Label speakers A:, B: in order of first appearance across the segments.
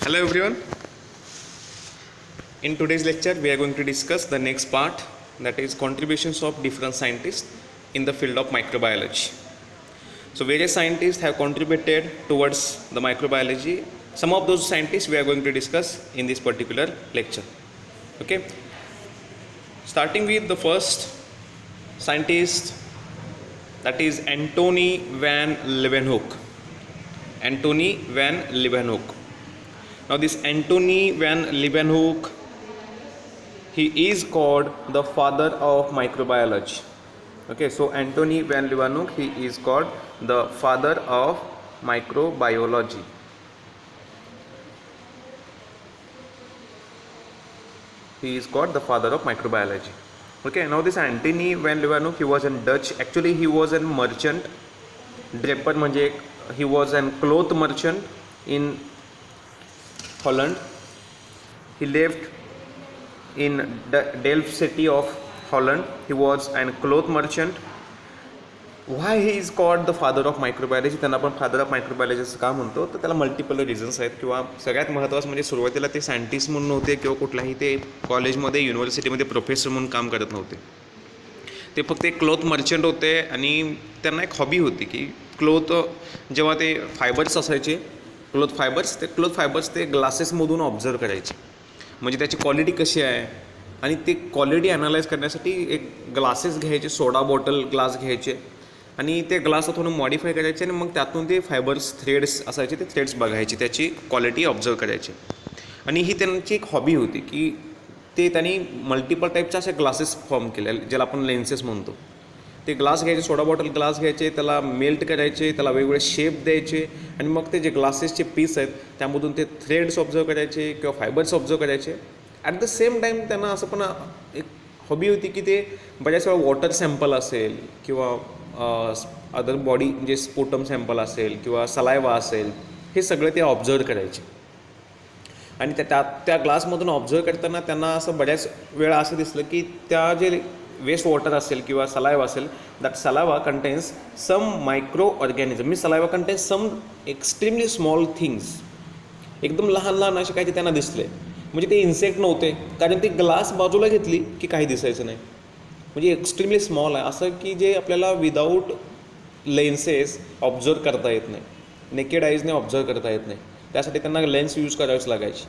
A: Hello everyone. In today's lecture we are going to discuss the next part, that is contributions of different scientists in the field of microbiology. So various scientists have contributed towards the microbiology. Some of those scientists we are going to discuss in this particular lecture. Okay. Starting with the first scientist, that is Antony van Leeuwenhoek. Antony van Leeuwenhoek. Now this Antony van Leeuwenhoek, he is called the father of microbiology. Okay, so Antony van Leeuwenhoek, he is called the father of microbiology. He is called the father of microbiology. Okay, now this Antony van Leeuwenhoek, he was a Dutch, actually he was a merchant, draper म्हणजे he was a cloth merchant in Holland. He lived in Delft city of Holland. He was a cloth merchant. Why he is called the father of microbiology? त्यांना आपण father of microbiology का म्हणतो, तर त्याला multiple reasons आहेत. किंवा सगळ्यात महत्त्वाचं म्हणजे सुरुवातीला ते सायंटिस्ट म्हणून नव्हते किंवा कुठल्याही ते कॉलेजमध्ये युनिव्हर्सिटीमध्ये प्रोफेसर म्हणून काम करत नव्हते. ते फक्त एक क्लोथ मर्चंट होते आणि त्यांना एक हॉबी होती की क्लोथ जेव्हा ते फायबर्स असायचे, क्लोथ फायबर्स ते ग्लासेसमधून ऑब्झर्व करायचे, म्हणजे त्याची क्वालिटी कशी आहे आणि ते क्वालिटी ॲनालाइज करण्यासाठी एक ग्लासेस घ्यायचे, सोडा बॉटल ग्लास घ्यायचे आणि ते ग्लास थोडं मॉडिफाय करायचे आणि मग त्यातून ते फायबर्स थ्रेड्स असायचे, ते थ्रेड्स बघायचे, त्याची क्वालिटी ऑब्झर्व करायचे. आणि ही त्यांची एक हॉबी होती की ते त्यांनी मल्टिपल टाईपचे असे ग्लासेस फॉर्म केले, ज्याला आपण लेन्सेस म्हणतो. ते ग्लास घ्यायचे, सोडा बॉटल ग्लास घ्यायचे, त्याला मेल्ट करायचे, त्याला वेगवेगळे शेप द्यायचे आणि मग ते जे ग्लासेसचे पीस आहेत त्यामधून ते थ्रेड्स ऑब्झर्व करायचे किंवा फायबर्स ऑब्झर्व करायचे. ॲट द सेम टाईम त्यांना असं पण एक हॉबी होती की ते बऱ्याच वेळा वॉटर सॅम्पल असेल किंवा अदर बॉडी म्हणजे स्पोटम सॅम्पल असेल किंवा सलायवा असेल, हे सगळं ते ऑब्झर्व करायचे. आणि त्या ग्लासमधून ऑब्झर्व करताना त्यांना असं बऱ्याच वेळा असं दिसलं की त्या जे वेस्ट वॉटर असेल किंवा सलायवा असेल, that saliva contains some micro organism, मी saliva contains some extremely small things, एकदम लहान लहान असे काही ते त्यांना दिसले. म्हणजे ते इन्सेक्ट नव्हते, कारण ती ग्लास बाजूला घेतली की काही दिसायचं नाही. म्हणजे एक्स्ट्रीमली स्मॉल आहे, असं की जे आपल्याला विदाऊट लेन्सेस ऑब्झर्व करता येत नाही, नेकेड आईजने ऑब्झर्व करता येत नाही. त्यासाठी त्यांना लेन्स यूज करावेच लागायचे.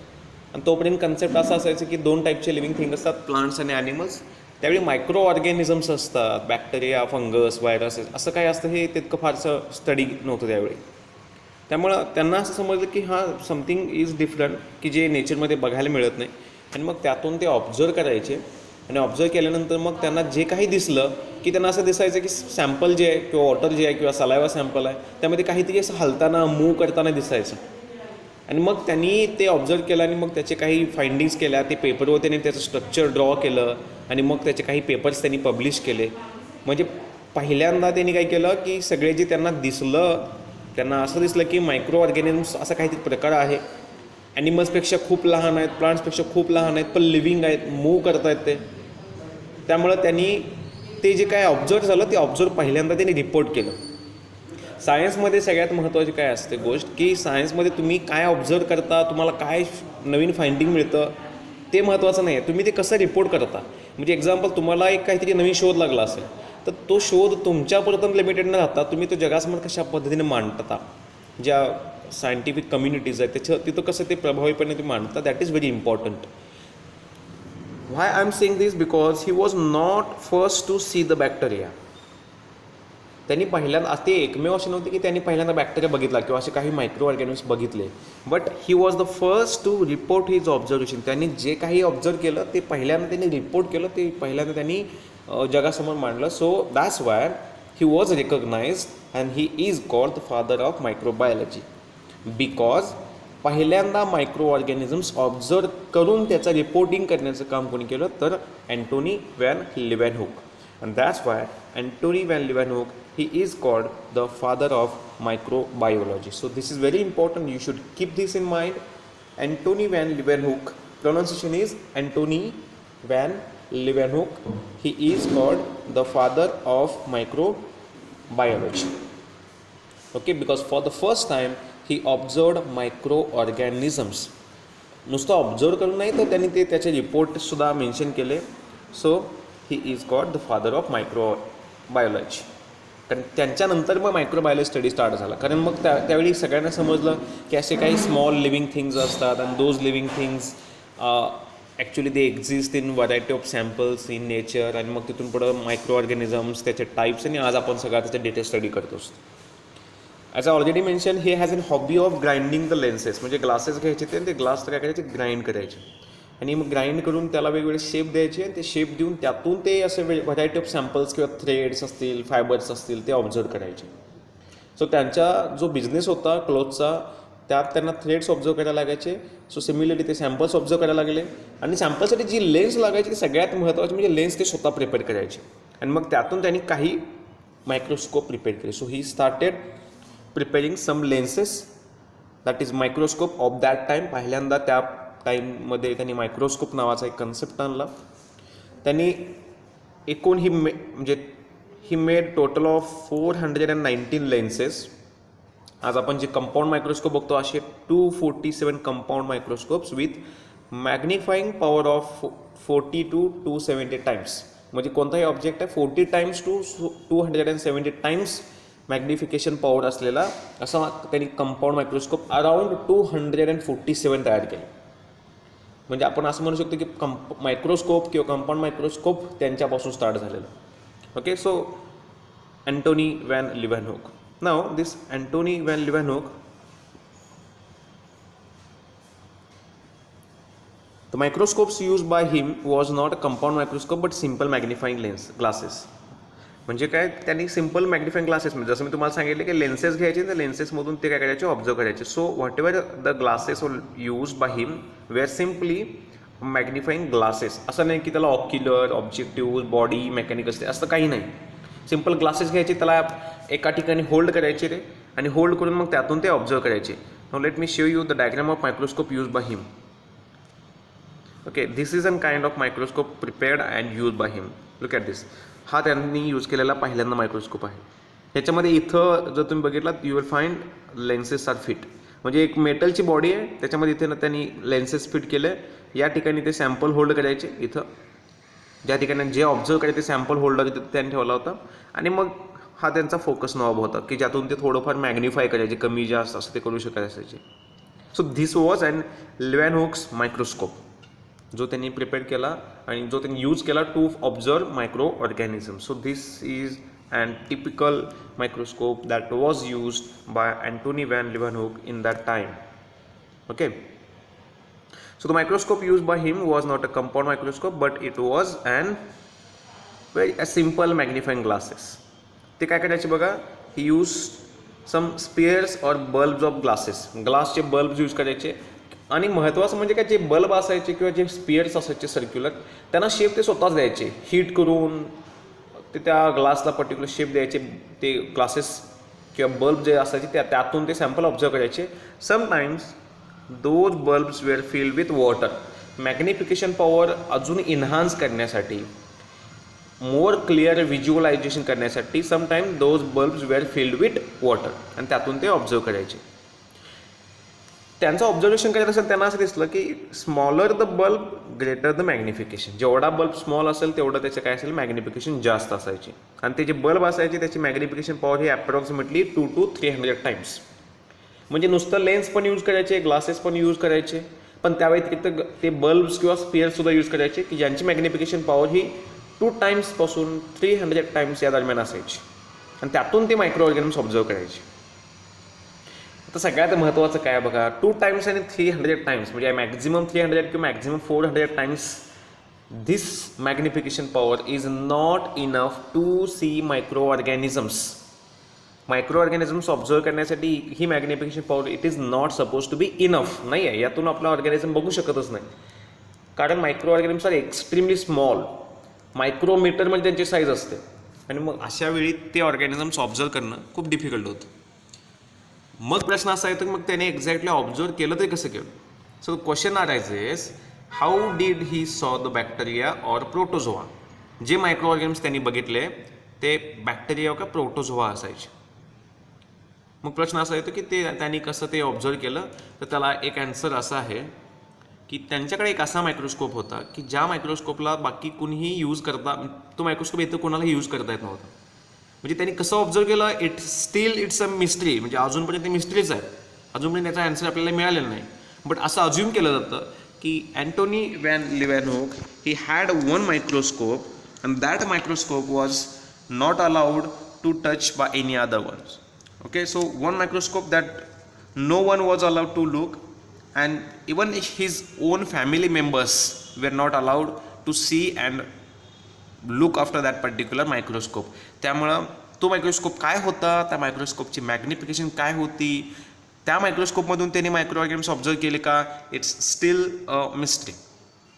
A: आणि तोपर्यंत कन्सेप्ट असा असायचं की दोन टाईपचे लिव्हिंग थिंग असतात, प्लांट्स आणि ॲनिमल्स. त्यावेळी मायक्रो ऑर्गॅनिझम्स असतात, बॅक्टेरिया, फंगस, व्हायरसेस, असं काय असतं हे तितकं फारसं स्टडी नव्हतं त्यावेळी. त्यामुळं त्यांना असं समजलं की हां, समथिंग इज डिफरंट की जे नेचरमध्ये बघायला मिळत नाही. आणि मग त्यातून ते ऑब्झर्व करायचे आणि ऑब्झर्व केल्यानंतर मग त्यांना जे काही दिसलं की त्यांना असं दिसायचं की सॅम्पल जे आहे किंवा वॉटर जे आहे किंवा सलायवा सॅम्पल आहे त्यामध्ये काहीतरी असं हलताना, मूव्ह करताना दिसायचं. आणि मग त्यांनी ते ऑब्झर्व केलं आणि मग त्याचे काही फाइंडिंग्स केल्या, ते पेपरवर त्यांनी त्याचं स्ट्रक्चर ड्रॉ केलं आणि मग त्याचे काही पेपर्स त्यांनी पब्लिश केले. म्हणजे पहिल्यांदा त्यांनी काय केलं की सगळे जे त्यांना दिसलं, त्यांना असं दिसलं की मायक्रो ऑर्गॅनिझम्स असा काहीतरी प्रकार आहे, ॲनिमल्सपेक्षा खूप लहान आहेत, प्लांट्सपेक्षा खूप लहान आहेत, पण लिव्हिंग आहेत, मूव्ह करत आहेत ते. त्यामुळं त्यांनी ते जे काय ऑब्झर्व झालं ते ऑब्झर्व पहिल्यांदा त्यांनी रिपोर्ट केलं. सायन्समध्ये सगळ्यात महत्त्वाची काय असते गोष्ट की सायन्समध्ये तुम्ही काय ऑब्झर्व करता, तुम्हाला काय नवीन फाइंडिंग मिळतं ते महत्त्वाचं नाही आहे, तुम्ही ते कसं रिपोर्ट करता. म्हणजे एक्झाम्पल, तुम्हाला एक काहीतरी नवीन शोध लागला असेल तर तो शोध तुमच्यापर्यंत लिमिटेड न राहता तुम्ही तो जगासमोर कशा पद्धतीने मांडता, ज्या सायंटिफिक कम्युनिटीज आहेत त्याच्या तिथं कसं ते प्रभावीपणे तुम्ही मांडता, that is very important. Why I am saying this, because he was not first to see the bacteria. त्यांनी पहिल्यांदा, ते एकमेव असे नव्हते की त्यांनी पहिल्यांदा बॅक्टेरिया बघितला किंवा असे काही मायक्रो ऑर्गॅनिम्स बघितले, but he was the first to report his observation. त्यांनी जे काही ऑब्झर्व केलं ते पहिल्यांदा त्यांनी रिपोर्ट केलं, ते पहिल्यांदा त्यांनी जगासमोर मांडलं. So that's why he was recognized and he is called the father of microbiology, because पहिल्यांदा मायक्रो ऑर्गॅनिझम्स ऑब्झर्व करून त्याचं रिपोर्टिंग करण्याचं काम कोणी केलं, तर Antony van Leeuwenhoek. And that's why Antony van Leeuwenhoek, he is called the father of microbiology. So this is very important, you should keep this in mind. Antony van Leeuwenhoek, pronunciation is Antony van Leeuwenhoek. He is called the father of microbiology. Okay, because for the first time he observed microorganisms. नुसतं observe करून नाही तर त्यांनी ते त्याचे रिपोर्टसुद्धा mention केले. So he is called the father of microbiology. कारण त्यांच्यानंतर मग मायक्रोबायोलॉजी स्टडी स्टार्ट झाला. कारण मग त्यावेळी सगळ्यांना समजलं की असे काही स्मॉल लिव्हिंग थिंग्स असतात आणि those living things actually they exist in variety of samples in nature. आणि मग तिथून पुढं मायक्रो ऑर्गॅनिझम्स, त्याचे टाईप्स, आणि आज आपण सगळा त्याचा डिटेल स्टडी करत असतो. ॲज आय ऑलरेडी मेन्शन, हे has an hobby of grinding the lenses. म्हणजे ग्लासेस घ्यायचे ते ग्लास काय करायचे, ग्राइंड करायचे आणि मग ग्राइंड करून त्याला वेगवेगळे शेप द्यायचे आणि ते शेप देऊन त्यातून ते असे व्हरायटी ऑफ सॅम्पल्स किंवा थ्रेड्स असतील, फायबर्स असतील, ते ऑब्झर्व करायचे. सो त्यांचा जो बिझनेस होता क्लोथचा, त्यात त्यांना थ्रेड्स ऑब्झर्व करायला लागायचे. सो सिमिलरली ते सॅम्पल्स ऑब्झर्व करायला लागले आणि सॅम्पलसाठी जी लेन्स लागायची ती सगळ्यात महत्त्वाची म्हणजे लेन्स ते स्वतः प्रिपेअर करायचे. आणि मग त्यातून त्यांनी काही मायक्रोस्कोप प्रिपेअर केले. So he started preparing some lenses, that is microscope of that time. पहिल्यांदा त्या टाईममध्ये त्यांनी मायक्रोस्कोप नावाचा एक कन्सेप्ट आणला. त्यांनी एकूण he made total of 419 lenses. आज आपण जे कंपाऊंड मायक्रोस्कोप बघतो असे 247 compound microscopes with magnifying power of 40 to 270 times. म्हणजे कोणताही ऑब्जेक्ट आहे 40 times to 270 times magnification power असलेला असा त्यांनी कंपाऊंड मायक्रोस्कोप अराउंड 247 तयार केले. म्हणजे आपण असं म्हणू शकतो की मायक्रोस्कोप किंवा कंपाऊंड मायक्रोस्कोप त्यांच्यापासून स्टार्ट झालेलं. Okay, so Antony van Leeuwenhoek. Now this Antony van Leeuwenhoek, the microscopes used by him was not a compound microscope but simple magnifying lens glasses. म्हणजे काय, त्यांनी सिम्पल मॅग्निफाईंग ग्लासेस, म्हणजे जसं मी तुम्हाला सांगितलं की लेन्सेस घ्यायचे आणि लेन्सेसमधून ते काय करायचे, ऑब्झर्व करायचे. So whatever the glasses use by him were simply magnifying glasses. असं नाही की त्याला ऑक्युलर, ऑब्जेक्टिव्ह, बॉडी, मेकॅनिक असते, असं काही नाही. सिम्पल ग्लासेस घ्यायचे, त्याला एका ठिकाणी होल्ड करायचे ते आणि होल्ड करून मग त्यातून ते ऑब्झर्व करायचे. Now let me show you the diagram of microscope use by him. Okay, this is an kind of microscope prepared and use by him. Look at this. हा त्यांनी यूज केलेला पहिल्यांदा मायक्रोस्कोप आहे. ह्याच्यामध्ये इथं जर तुम्ही बघितलात, you will find lenses are fit. म्हणजे एक मेटलची बॉडी आहे, त्याच्यामध्ये इथे त्यांनी लेन्सेस फिट केले. या ठिकाणी ते सॅम्पल होल्ड करायचे. इथं ज्या ठिकाणी जे ऑब्झर्व करायचे सॅम्पल होल्डर तिथे त्यांनी ठेवला होता. आणि मग हा त्यांचा फोकस नॉब होता की ज्यातून ते थोडंफार मॅग्निफाय करायचे, कमी जास्त असं ते करू शकत असायचे. So this was and Leeuwenhoek's microscope, जो त्यांनी प्रिपेअर केला आणि जो त्यांनी यूज केला to observe micro organism. So this is and typical microscope that was used by Antony van Leeuwenhoek in that time. Okay, so the microscope used by him was not a compound microscope but it was a simple magnifying glasses. ते काय करायचे बघा, he used some spheres or bulbs of glasses. ग्लासचे bulbs use करायचे. आणि महत्त्वाचं म्हणजे काय, जे बल्ब असायचे किंवा जे स्पिअर्स असायचे सर्क्युलर, त्यांना शेप ते स्वतःच द्यायचे. हीट करून ते त्या ग्लासला पर्टिक्युलर शेप द्यायचे. ते ग्लासेस किंवा बल्ब जे असायचे त्यातून ते सॅम्पल ऑब्झर्व करायचे. Sometimes those bulbs were filled with water. Magnification power अजून इन्हान्स करण्यासाठी, मोर क्लिअर व्हिज्युअलायझेशन करण्यासाठी sometime those bulbs were filled with water आणि त्यातून ते ऑब्झर्व करायचे. त्यांचं ऑब्झर्वेशन करायचं असेल त्यांना असं दिसलं की smaller the bulb greater the magnification. जेवढा बल्ब स्मॉल असेल तेवढं त्याचं काय असेल, मॅग्निफिकेशन जास्त असायचे. आणि ते जे बल्ब असायचे त्याची magnification power he approximately 2 to 300 times. म्हणजे नुसतं लेन्स पण यूज करायचे, ग्लासेस पण यूज करायचे, पण त्या व्यतिरिक्त ते बल्ब्स किंवा स्पिअर्ससुद्धा यूज करायचे की ज्यांची मॅग्निफिकेशन पॉवर ही 2 टाइम्सपासून 300 टाइम्स या दरम्यान असायची. आणि त्यातून ते मायक्रो ऑर्गॅनिम्स ऑब्झर्व करायचे. आता सगळ्यात महत्त्वाचं काय बघा, 2 टाइम्स आणि 300 टाइम्स म्हणजे मॅक्झिमम 300 किंवा maximum 400 times. This magnification power is not enough to see micro organisms. Micro organisms observe करण्यासाठी ही magnification power it is not suppose to be enough. नाही आहे, यातून आपला ऑर्गॅनिझम बघू शकतच नाही. कारण micro organisms are extremely small. मायक्रोमीटरमध्ये त्यांची साईज असते आणि मग अशा वेळी ते ऑर्गॅनिझम्स ऑब्झर्व करणं खूप डिफिकल्ट होतं. मग प्रश्न असा येतो की मग त्याने एक्झॅक्टली ऑब्झर्व केलं ते कसं केलं. So question arises, how did he saw the bacteria or protozoa. जे मायक्रो ऑर्गॅनिझम्स त्यांनी बघितले ते बॅक्टेरिया का प्रोटोझोआ असायचे. मग प्रश्न असा येतो की ते त्यांनी कसं ते ऑब्झर्व केलं. तर त्याला एक ॲन्सर असा आहे की त्यांच्याकडे एक असा मायक्रोस्कोप होता की ज्या मायक्रोस्कोपला बाकी कुणीही यूज करता, तो मायक्रोस्कोप इथं कोणाला यूज करता येत नव्हता. म्हणजे त्यांनी कसं ऑब्झर्व केलं, इट्स अ मिस्ट्री, म्हणजे अजूनपर्यंत मिस्ट्रीच आहे, अजूनपर्यंत त्याचा आन्सर आपल्याला मिळालेला नाही. बट असं अज्युम केलं जातं की Antony van Leeuwenhoek he had one microscope and that microscope was not allowed to touch by any other ones. Okay, so one microscope that no one was allowed to look, and even his own family members were not allowed to see and look after that particular microscope. त्यामुळं तो microscope काय होता, त्या मायक्रोस्कोपची magnification काय होती, त्या मायक्रोस्कोपमधून त्यांनी micro ऑर्गॅनिम्स observe केले का, इट्स स्टील अ मिस्ट्री.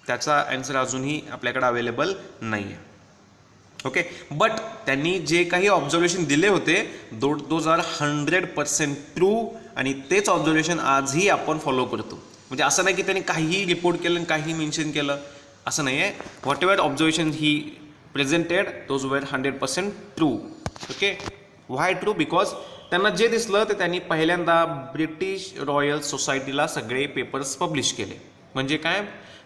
A: त्याचा आन्सर अजूनही आपल्याकडे अवेलेबल नाही आहे. ओके, बट त्यांनी जे काही ऑब्झर्वेशन दिले होते दोज आर 100% ट्रू, आणि तेच ऑब्झर्वेशन आजही आपण फॉलो करतो. म्हणजे असं नाही की त्यांनी काहीही रिपोर्ट केलं आणि काही मेन्शन केलं, असं नाही आहे. Whatever observation he presented those were 100% true. Okay, why true? Because त्यांना जे दिसलं ते त्यांनी पहिल्यांदा ब्रिटिश रॉयल सोसायटीला सगळे पेपर्स पब्लिश केले. म्हणजे काय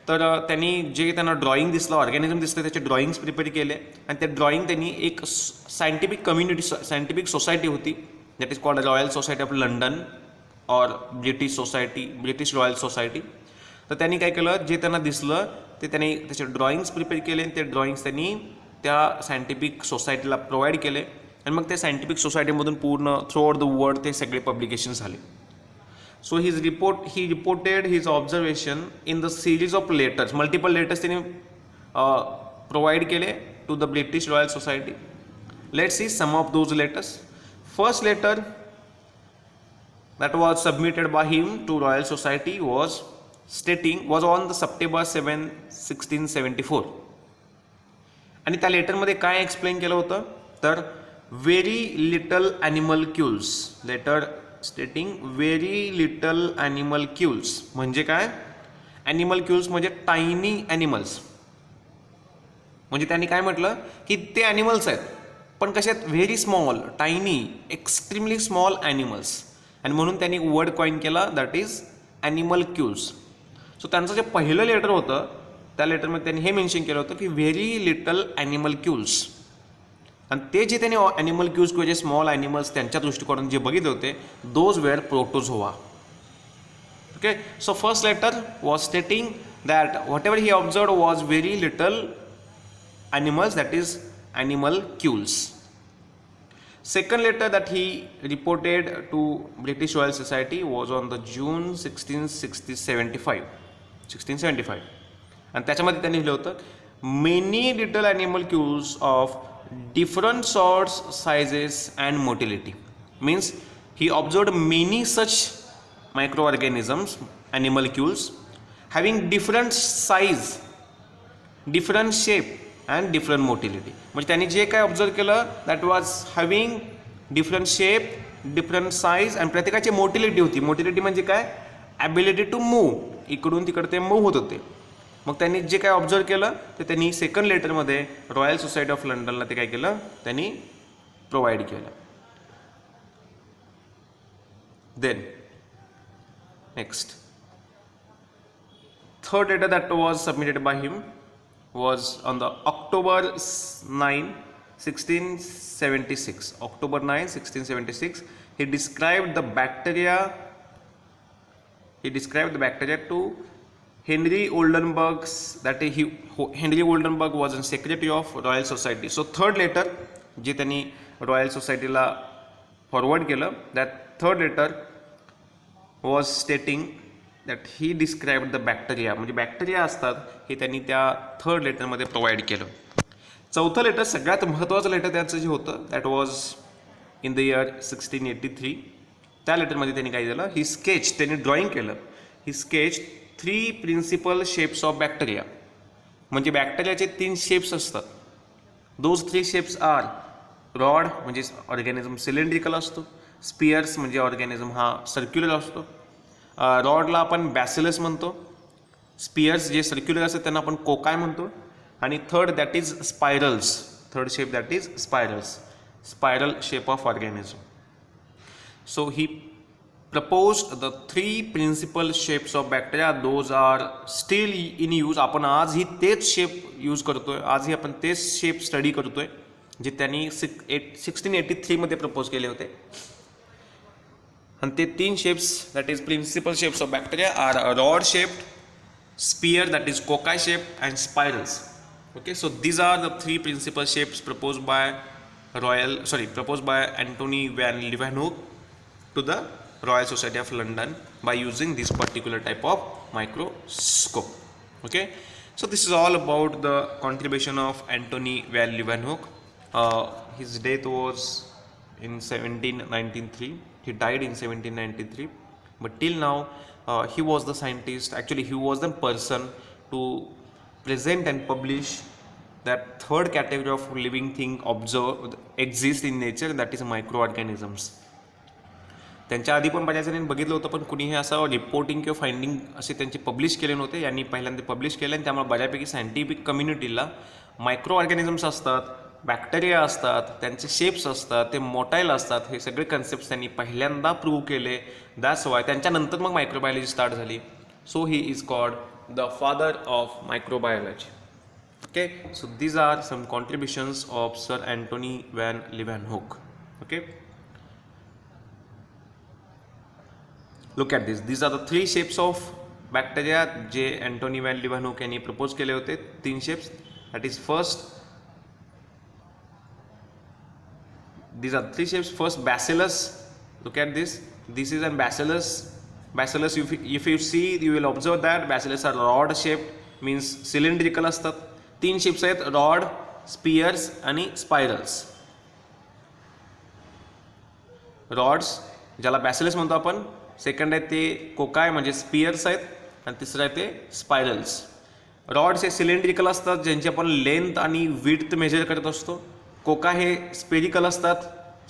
A: तर त्यांनी जे त्यांना ड्रॉइंग दिसलं, ऑर्गॅनिझम दिसलं, त्याचे ड्रॉइंग्स प्रिपेअर केले, आणि ते ड्रॉइंग त्यांनी एक सायंटिफिक कम्युनिटी, सायंटिफिक सोसायटी होती, that is called royal society of London और ब्रिटिश रॉयल सोसायटी. तर त्यांनी काय केलं, जे त्यांना दिसलं ते त्यांनी त्याचे ड्रॉइंग्स प्रिपेअर केले, आणि ते ड्रॉइंग्स त्यांनी त्या सायंटिफिक सोसायटीला प्रोव्हाइड केले, आणि मग त्या सायंटिफिक सोसायटीमधून पूर्ण थ्रू आउट द वर्ल्ड ते सगळे पब्लिकेशन झाले. So he reported his observation in the series of letters, multiple letters त्यांनी provide केले to the British Royal Society. Let's see some of those letters. First letter that was submitted by him to Royal Society was on the September 7, 1674. आणि त्या लेटरमध्ये काय explain केलं होतं तर very little animalcules, letter stating very little animalcules. म्हणजे काय, animal क्यूल्स म्हणजे tiny animals. म्हणजे त्यांनी काय म्हटलं की ते ॲनिमल्स आहेत पण कसे आहेत, very small, tiny, extremely small animals, आणि म्हणून त्यांनी वर्ड कॉइन केला दॅट इज ॲनिमल क्यूल्स. सो त्यांचं जे पहिलं लेटर होतं त्या लेटरमध्ये त्यांनी हे मेन्शन केलं होतं की व्हेरी लिटल ॲनिमल क्यूल्स, आणि ते जे त्यांनी ॲनिमल क्यूज किंवा जे स्मॉल ॲनिमल्स त्यांच्या दृष्टिकोनातून जे बघितले होते those were protozoa. Okay, so first letter was stating that whatever he observe was very little animals, that is animalcules. Second letter that he reported to British Royal Society was on the June 1675, आणि त्याच्यामध्ये त्यांनी लिहिलं होतं many little animalcules of different sorts, sizes and motility. Means he observed many such microorganisms, animalcules, having different size, different shape and different motility. म्हणजे त्यांनी जे काय observe केलं that was having different shape, different size, आणि प्रत्येकाची motility होती. Motility म्हणजे काय, ॲबिलिटी टू मूव्ह, इकडून तिकडे ते मूव्ह होत होते. मग त्यांनी जे काय ऑब्झर्व केलं ते त्यांनी सेकंड लेटरमध्ये रॉयल सोसायटी ऑफ लंडनला ते काय केलं, त्यांनी प्रोव्हाइड केलं. Then next third letter that was submitted by him was on the October 9, 1676. October 9, 1676. He described the bacteria to Henry Oldenburg, that Henry Oldenburg was a secretary of Royal Society. So third letter जे त्यांनी royal सोसायटीला forward केलं, that third letter was stating that he described the bacteria, म्हणजे bacteria असतात हे त्यांनी त्या third लेटरमध्ये provide केलं. चौथं लेटर सगळ्यात महत्त्वाचं लेटर त्याचं जे होतं that was in the year 1683. त्या लेटरमध्ये त्यांनी काय दिलं, ही स्केच, त्यांनी ड्रॉइंग केलं, he sketch 3 principal shapes of bacteria. म्हणजे बॅक्टेरियाचे 3 शेप्स असतात. दोज 3 शेप्स आर रॉड म्हणजे ऑर्गॅनिझम सिलेंड्रिकल असतो, स्पियर्स म्हणजे ऑर्गॅनिझम हा सर्क्युलर असतो, रॉडला आपण बॅसिलस म्हणतो, स्पियर्स जे सर्क्युलर असतात त्यांना आपण कोकाय म्हणतो, आणि third that is spirals, third shape that is spiral shape of organism. So he proposed the three principal shapes of bacteria. Those are still in use. आपण आजही तेच शेप यूज करतोय, आजही आपण तेच शेप स्टडी करतोय जे त्यांनी 1683 मध्ये प्रपोज केले होते. आणि ते 3 shapes that is principal shapes of bacteria are rod shaped, sphere that is cocci shape and spirals. Okay, so these are the 3 principal shapes proposed by Antony van Leeuwenhoek to the Royal Society of London by using this particular type of microscope. Okay, so this is all about the contribution of Antony van Leeuwenhoek. His death was in 1793. He died in 1793, but till now he was the scientist. Actually, he was the person to present and publish that third category of living thing exists in nature, that is microorganisms. त्यांच्या आधी पण बऱ्याच जणांनी बघितलं होतं, पण कुणीही असं रिपोर्टिंग किंवा फाइंडिंग असे त्यांचे पब्लिश केले नव्हते. यांनी पहिल्यांदा पब्लिश केले आणि त्यामुळे बऱ्यापैकी सायंटिफिक कम्युनिटीला मायक्रो ऑर्गॅनिझम्स असतात, बॅक्टेरिया असतात, त्यांचे शेप्स असतात, ते मोटाईल असतात, हे सगळे कन्सेप्ट त्यांनी पहिल्यांदा प्रूव्ह केले. दॅट्स वाय त्यांच्यानंतर मग मायक्रोबायोलॉजी स्टार्ट झाली. So he is called the father of microbiology. Okay, so these are some contributions of Sir Antony van Leeuwenhoek. Okay, look at this. These are the 3 shapes of bacteria जे Antony van Leeuwenhoek यांनी propose केले होते. 3 shapes. That is first, these are 3 shapes. First, bacillus. Look at this. This is a bacillus. Bacillus, if you see, you will observe that bacillus are rod shaped, means cylindrical असतात. 3 shapes आहेत, rod, Spears आणि spirals. Rods ज्याला bacillus म्हणतो आपण, second आहे ते कोकाय म्हणजे Spears आहेत, आणि तिसरं आहे ते स्पायरल्स. रॉड्स हे सिलेंड्रिकल असतात ज्यांची आपण लेंथ आणि विड्थ मेजर करत असतो. कोका हे स्पेरिकल असतात,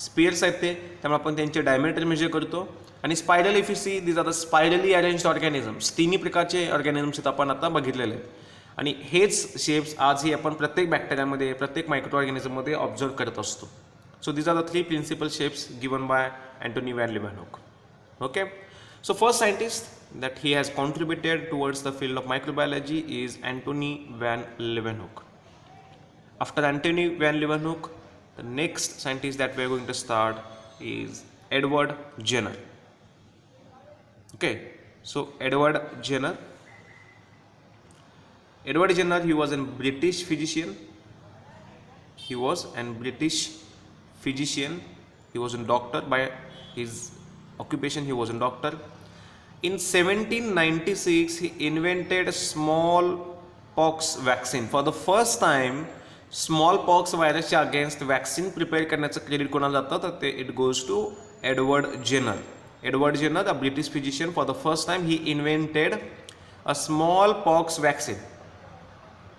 A: स्पियर्स आहेत ते, त्यामुळे आपण त्यांचे डायमीटर मेजर करतो. आणि spiral if you see, these are the spirally arranged organisms. 3 प्रकारचे ऑर्गॅनिझम्स आपण आता बघितलेले आहेत. आणि हेच शेप्स आजही आपण प्रत्येक बॅक्टेरियामध्ये, प्रत्येक मायक्रो ऑर्गॅनिझममध्ये ऑब्झर्व करत असतो. So these are the 3 principal shapes given by Antony van Leeuwenhoek. Okay, so first scientist that he has contributed towards the field of microbiology is Antony van Leeuwenhoek. After Antony van Leeuwenhoek, the next scientist that we are going to start is Edward Jenner. Okay, so Edward Jenner, he was a British physician. He was a British physician. He was a doctor by his occupation. He was a doctor. In 1796, he invented smallpox vaccine. For the first time, smallpox virus against vaccine prepare करण्याचं credit कोणाला जातं तर ते it goes to Edward Jenner. Edward Jenner, a British physician, for the first time he invented a smallpox vaccine.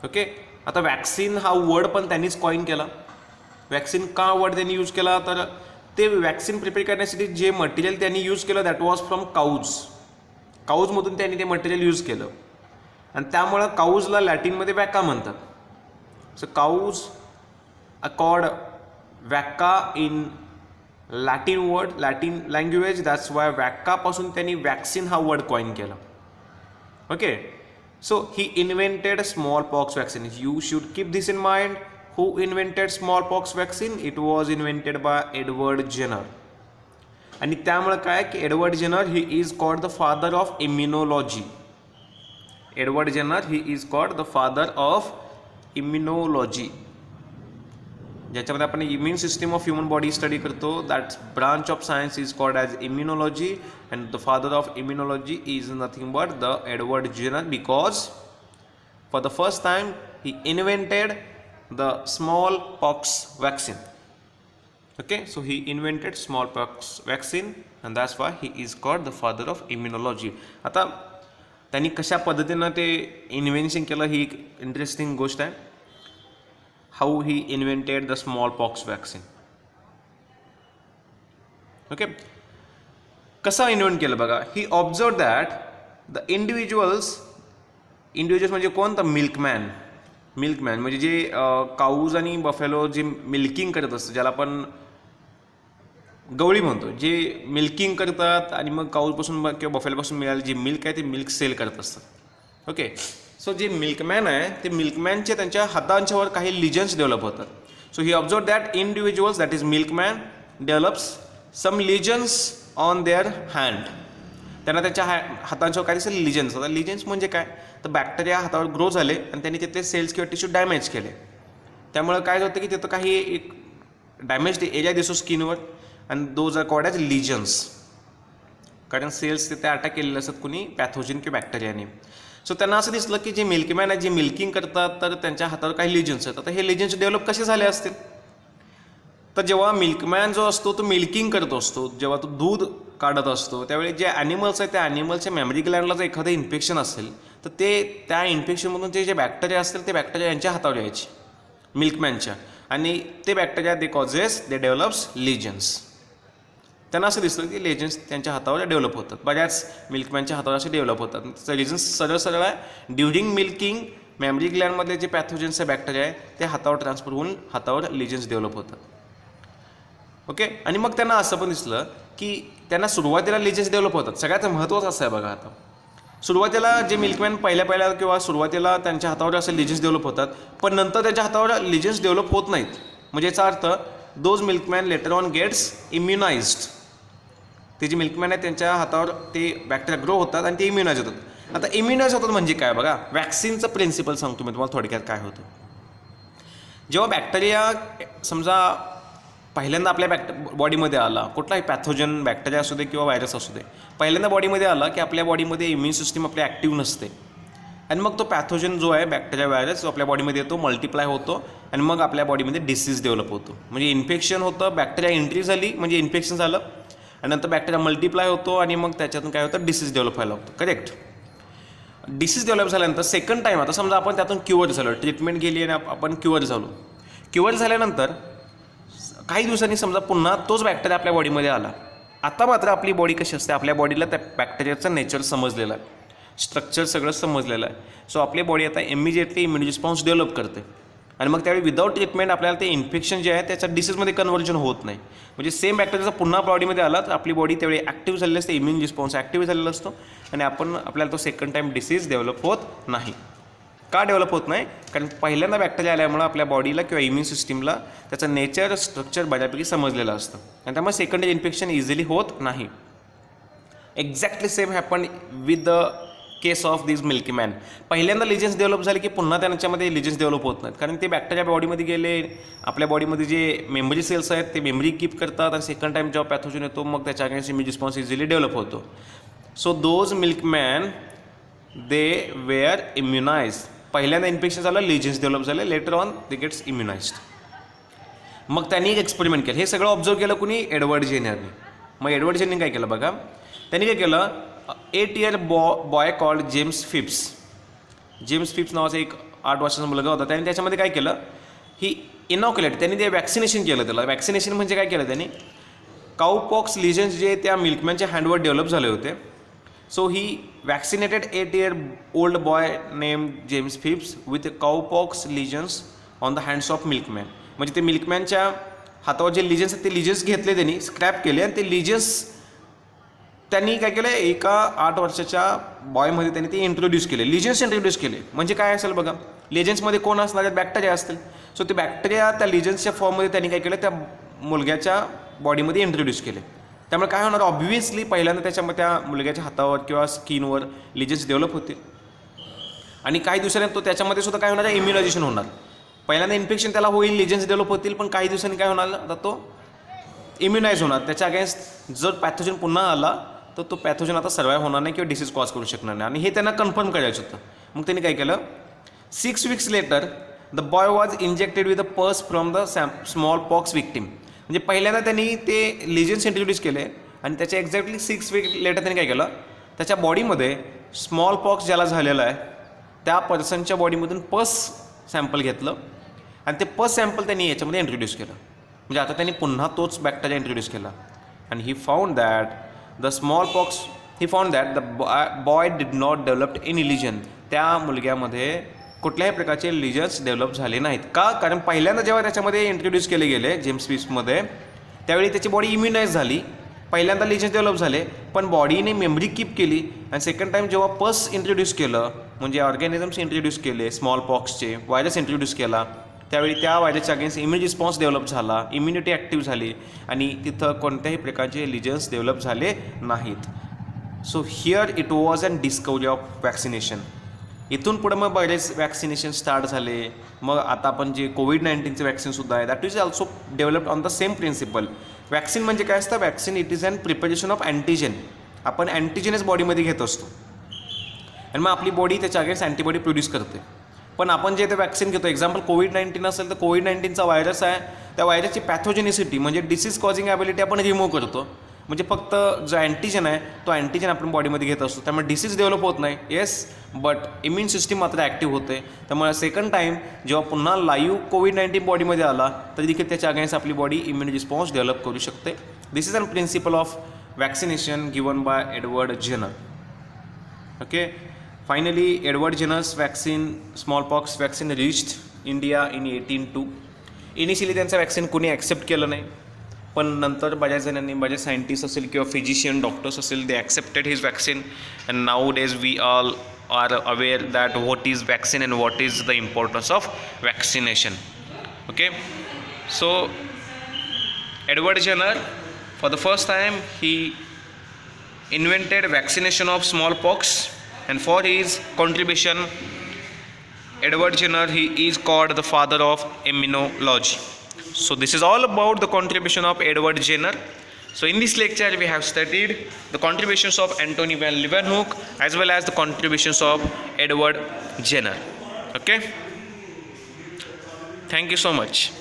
A: Okay, आता vaccine हा word पण त्यांनीच coin केला. वॅक्सिन का वर्ड त्यांनी यूज केला तर ते वॅक्सिन प्रिपेअर करण्यासाठी जे मटेरियल त्यांनी यूज केलं दॅट वॉज फ्रॉम काऊजमधून त्यांनी ते मटेरियल यूज केलं, आणि त्यामुळं काऊजला लॅटिनमध्ये वॅका म्हणतात. So cows accord vacca in Latin word, Latin language, that's why वॅकापासून त्यांनी वॅक्सिन हा वर्ड कॉइन केला. Okay, so he invented smallpox vaccine. You should keep this in mind. Who invented smallpox vaccine? It was invented by Edward Jenner. आणि त्यामुळे काय की Edward Jenner he is called the father of immunology. Edward Jenner he is called the father of immunology, ज्याच्यामध्ये आपण immune system of human body study करतो. That branch of science is called as immunology, and the father of immunology is nothing but the Edward Jenner, because for the first time he invented the smallpox vaccine. Okay, so he invented smallpox vaccine and that's why he is called the father of immunology. आता त्यांनी कशा पद्धतीनं ते invention केलं ही एक interesting गोष्ट आहे. How he invented the smallpox vaccine. Okay, कसं इन्व्हेंट केलं बघा. ही ऑब्झर्व दॅट द इंडिव्हिज्युअल्स म्हणजे कोण तर मिल्कमॅन म्हणजे जे काऊज आणि बफेलो जे मिल्किंग करत असतं, ज्याला आपण गवळी म्हणतो, जे मिल्किंग करतात आणि मग काऊपासून किंवा बफेलपासून मिळालेली जी मिल्क आहे ते मिल्क सेल करत असतात. ओके, सो जे मिल्कमॅन आहे ते मिल्कमॅनचे त्यांच्या हातांच्यावर काही लिजन्स डेव्हलप होतात. So he observe that individuals that is milkman develops some lesions on their hand. त्यांना त्यांच्या हातांच्यावर काही लिजन्स होतात. लिजन्स म्हणजे काय, तर बॅक्टेरिया हातावर ग्रो झाले आणि त्यांनी तिथले सेल्स किंवा टिश्यू डॅमेज केले. त्यामुळे काय होतं की तिथं काही एक डॅमेज एरिया दिसतो स्किनवर आणि those are called as lesions, कारण सेल्स तिथे अटॅक केलेले असतात कुणी पॅथोजन किंवा बॅक्टेरियाने. सो त्यांना असं दिसलं की जे मिल्कमॅन आहे जे मिल्किंग करतात तर त्यांच्या हातावर काही लिजन्स आहेत. आता हे लिजन्स डेव्हलप कसे झाले असतील, तर जेव्हा मिल्कमॅन जो असतो तो मिल्किंग करत असतो, जेव्हा तो दूध काढत असतो त्यावेळी जे ॲनिमल्स आहेत त्या ॲनिमलच्या मेमरी ग्लँडला जर एखादं इन्फेक्शन असेल तर ते त्या इन्फेक्शनमधून ते जे बॅक्टेरिया असतील ते बॅक्टेरिया यांच्या हातावर यायचे मिल्कमॅनच्या, आणि ते बॅक्टेरिया दे कॉजेस दे डेव्हलप्स लिजन्स. त्यांना असं दिसलं की लेजन्स त्यांच्या हातावर डेव्हलप होतात. बऱ्याच मिल्कमॅनच्या हातावर असे डेव्हलप होतात. त्याचं रिझन्स सरळ सरळ आहे, ड्युरिंग मिल्किंग मेमरी ग्लँडमधले जे पॅथोजन्स बॅक्टेरिया आहे ते हातावर ट्रान्सफर होऊन हातावर लिजन्स डेव्हलप होतात. ओके, आणि मग त्यांना असं पण दिसलं की त्यांना सुरुवातीला लिजन्स डेव्हलप होतात. सगळ्यात महत्त्वाचं असं आहे बघा, आता सुरुवातीला जे मिल्कमॅन पहिल्या किंवा सुरुवातीला त्यांच्या हातावर असे लिजन्स डेव्हलप होतात, पण नंतर त्यांच्या हातावर लिजन्स डेव्हलप होत नाहीत. म्हणजे याचा अर्थ those milkman letter on gets immunized. ते जे मिल्कमॅन आहेत त्यांच्या हातावर ते बॅक्टेरिया ग्रो होतात आणि ते इम्युनाइज होतात. आता इम्युनाइज होतात म्हणजे काय बघा, वॅक्सिनचं प्रिन्सिपल सांगतो मी तुम्हाला थोडक्यात काय होतं. जेव्हा बॅक्टेरिया समजा पहिल्यांदा आपल्या बॉडीमध्ये आला, कुठलाही पॅथोजन बॅक्टेरिया असू दे किंवा व्हायरस असू दे, पहिल्यांदा बॉडीमध्ये आला की आपल्या बॉडीमध्ये इम्युन सिस्टीम आपली ॲक्टिव्ह नसते आणि मग तो पॅथोजन जो आहे बॅक्टेरिया व्हायरस जो आपल्या बॉडीमध्ये येतो, मल्टिप्लाय होतो आणि मग आपल्या बॉडीमध्ये डिसीज डेव्हलप होतो. म्हणजे इन्फेक्शन होतं, बॅक्टेरिया एंट्री झाली म्हणजे इन्फेक्शन झालं आणि नंतर बॅक्टेरिया मल्टिप्लाय होतो आणि मग त्याच्यातून काय होतं, डिसीज डेव्हलप व्हायला लागतो. करेक्ट. डिसीज डेव्हलप झाल्यानंतर सेकंड टाईम, आता समजा आपण त्यातून क्युअर झालो, ट्रीटमेंट केली आणि आपण क्युअर झालो. क्युअर झाल्यानंतर काही दिवसांनी समजा पुन्हा तोच बॅक्टेरिया आपल्या बॉडीमध्ये आला. आता मात्र आपली बॉडी कशी असते, आपल्या बॉडीला त्या बॅक्टेरियाचं नेचर समजलेलं आहे, स्ट्रक्चर सगळं समजलेलं आहे. सो आपली बॉडी आता इमिजिएटली इम्युन रिस्पॉन्स डेव्हलप करते आणि मग त्यावेळी विदाऊट ट्रीटमेंट आपल्याला ते इन्फेक्शन जे आहे त्याच्या डिसीजमध्ये कन्व्हर्जन होत नाही. म्हणजे सेम बॅक्टेरियाचा पुन्हा बॉडीमध्ये आला तर आपली बॉडी त्यावेळी ॲक्टिव्ह झालेली असते, इम्युन रिस्पॉन्स ॲक्टिव्ह झालेला असतो आणि आपल्याला तो सेकंड टाईम डिसीज डेव्हलप होत नाही. का डेव्हलप होत नाही, कारण पहिल्यांदा बॅक्टेरिया आल्यामुळे आपल्या बॉडीला किंवा इम्युन सिस्टीमला त्याचं नेचर स्ट्रक्चर बऱ्यापैकी समजलेलं असतं आणि त्यामुळे सेकंड इन्फेक्शन इझिली होत नाही. Exactly same happen with the case of this milkman. पहिल्यांदा लिजन्स डेव्हलप झाले की पुन्हा त्यांच्यामध्ये लिजन्स डेव्हलप होत नाहीत, कारण ते बॅक्टेरिया बॉडीमध्ये गेले, आपल्या बॉडीमध्ये जे मेमरी सेल्स आहेत ते मेमरी कीप करतात आणि सेकंड टाईम जेव्हा पॅथोजन येतो मग त्याच्या against immune response easily develop होतो. So those milkman they were immunise. पहिल्यांदा इन्फेक्शन झालं, लिजन्स डेव्हलप झाले, later on they gets immunised. मग त्यांनी एक एक्सपेरिमेंट केलं. हे सगळं ऑब्झर्व केलं कुणी, एडवर्ड जेनरने. मग एडवर्ड जेनरने काय केलं बघा, त्यांनी काय केलं, 8 year boy called James Phipps. James Phipps नावाचा एक 8 वर्षाचा मुलगा होता. त्याने त्याच्यामध्ये काय केलं, ही इनॉक्युलेट, त्यांनी ते वॅक्सिनेशन केलं. त्याला वॅक्सिनेशन म्हणजे काय केलं त्यांनी, काऊपॉक्स लिजन्स जे त्या मिल्कमॅनच्या हँडवर डेव्हलप झाले होते. So he vaccinated 8 year old boy name James Phipps with cowpox lesions on the hands of milkman. म्हणजे ते मिल्कमॅनच्या हातावर जे लिजन्स आहेत ते लिजन्स घेतले त्यांनी, स्क्रॅप केले आणि ते लिजन्स त्यांनी काय केलं, एका 8 वर्षाच्या बॉयमध्ये त्यांनी ते इंट्रोड्यूस केले, लिजन्स इंट्रोड्यूस केले. म्हणजे काय असेल बघा, लिजन्समध्ये कोण असणार आहेत, बॅक्टेरिया असतील. सो ते बॅक्टेरिया त्या लिजन्सच्या फॉर्ममध्ये त्यांनी काय केलं, त्या मुलग्याच्या बॉडीमध्ये इंट्रोड्यूस केले. त्यामुळे काय होणार, ऑब्व्हियसली पहिल्यांदा त्याच्यामध्ये त्या मुलग्याच्या हातावर किंवा स्किनवर लिजन्स डेव्हलप होतील आणि काही दिवसांनी तो त्याच्यामध्ये सुद्धा काय होणार आहे, इम्युनायझेशन होणार. पहिल्यांदा इन्फेक्शन त्याला होईल, लिजन्स डेव्हलप होतील, पण काही दिवसांनी काय होणार, आता तो इम्युनाइज होणार. त्याच्या अगेन्स्ट जर पॅथोजन पुन्हा आला तर तो पॅथोजन आता सर्वाईव्ह होणार नाही किंवा डिसीज कॉज करू शकणार नाही. आणि हे त्यांना कन्फर्म करायचं होतं. मग त्यांनी काय केलं, 6 weeks later the boy was injected with a pus from the smallpox victim. म्हणजे पहिल्यांदा त्यांनी ते लिजन्स इंट्रोड्यूस केले आणि त्याच्या एक्झॅक्टली 6 weeks लेटर त्यांनी काय केलं, त्याच्या बॉडीमध्ये स्मॉल पॉक्स ज्याला झालेला आहे त्या पर्सनच्या बॉडीमधून पस सॅम्पल घेतलं आणि ते पस सॅम्पल त्यांनी याच्यामध्ये इंट्रोड्यूस केलं. म्हणजे आता त्यांनी पुन्हा तोच बॅक्टेरिया इंट्रोड्यूस केला आणि he found that the boy did not developed any lesion. त्या मुलग्यामध्ये कुठल्याही प्रकारचे लिजन्स डेव्हलप झाले नाहीत. का, कारण पहिल्यांदा जेव्हा त्याच्यामध्ये इंट्रोड्यूस केले गेले जेम्स फिप्समध्ये, त्यावेळी त्याची बॉडी इम्युनाइज झाली, पहिल्यांदा लिजन्स डेव्हलप झाले, पण बॉडीने मेमरी कीप केली आणि सेकंड टाईम जेव्हा पस इंट्रोड्यूस केलं, म्हणजे ऑर्गॅनिझम्स इंट्रोड्यूस केले, स्मॉल पॉक्सचे व्हायरस इंट्रोड्यूस केला, त्यावेळी त्या व्हायरसच्या अगेन्स्ट इम्युन रिस्पॉन्स डेव्हलप झाला, इम्युनिटी ॲक्टिव्ह झाली आणि तिथं कोणत्याही प्रकारचे लिजन्स डेव्हलप झाले नाहीत. So here it was an discovery of vaccination. इथून पुढे मग बरेच वॅक्सिनेशन स्टार्ट झाले. मग आता आपण जे कोविड-19चे वॅक्सिनसुद्धा आहे, that is also developed on the same principle. Vaccine म्हणजे काय असतं? Vaccine it is an preparation of antigen. आपण अँटीजेनच बॉडीमध्ये घेत असतो आणि मग आपली बॉडी त्याच्या अगेन्स्ट अँटीबॉडी प्रोड्यूस करते. पण आपण जे ते वॅक्सिन घेतो, एक्झाम्पल कोविड-19 असेल तर कोविड-19चा व्हायरस आहे, त्या व्हायरसची पॅथोजेनिसिटी म्हणजे डिसीज कॉजिंग ॲबिलिटी आपण रिमूव्ह करतो. म्हणजे फक्त जो अँटीजन आहे तो अँटीजन आपण बॉडीमध्ये घेत असतो, त्यामुळे डिसीज डेव्हलप होत नाही. येस, बट इम्युन सिस्टीम मात्र ॲक्टिव्ह होते. त्यामुळे सेकंड टाईम जेव्हा पुन्हा लाईव्ह कोविड-19 बॉडीमध्ये आला तरी देखील त्याच्या अगेन्स्ट आपली बॉडी इम्युन रिस्पॉन्स डेव्हलप करू शकते. This is an principle of vaccination given by Edward Jenner. Okay, finally Edward Jenner's vaccine, smallpox vaccine reached India in 1802. Initially त्यांचं वॅक्सिन कुणी ॲक्सेप्ट केलं नाही, पण नंतर बऱ्याच जणांनी, बरेच सायंटिस्ट असेल किंवा फिजिशियन डॉक्टर्स असेल, they accepted his vaccine and nowadays we all are aware that what is vaccine and what is the importance of vaccination. Okay, so Edward Jenner for the first time he invented vaccination of smallpox, and for his contribution Edward Jenner, he is called the father of immunology. So this is all about the contribution of Edward Jenner. So in this lecture we have studied the contributions of Antony van Leeuwenhoek as well as the contributions of Edward Jenner. Okay, thank you so much.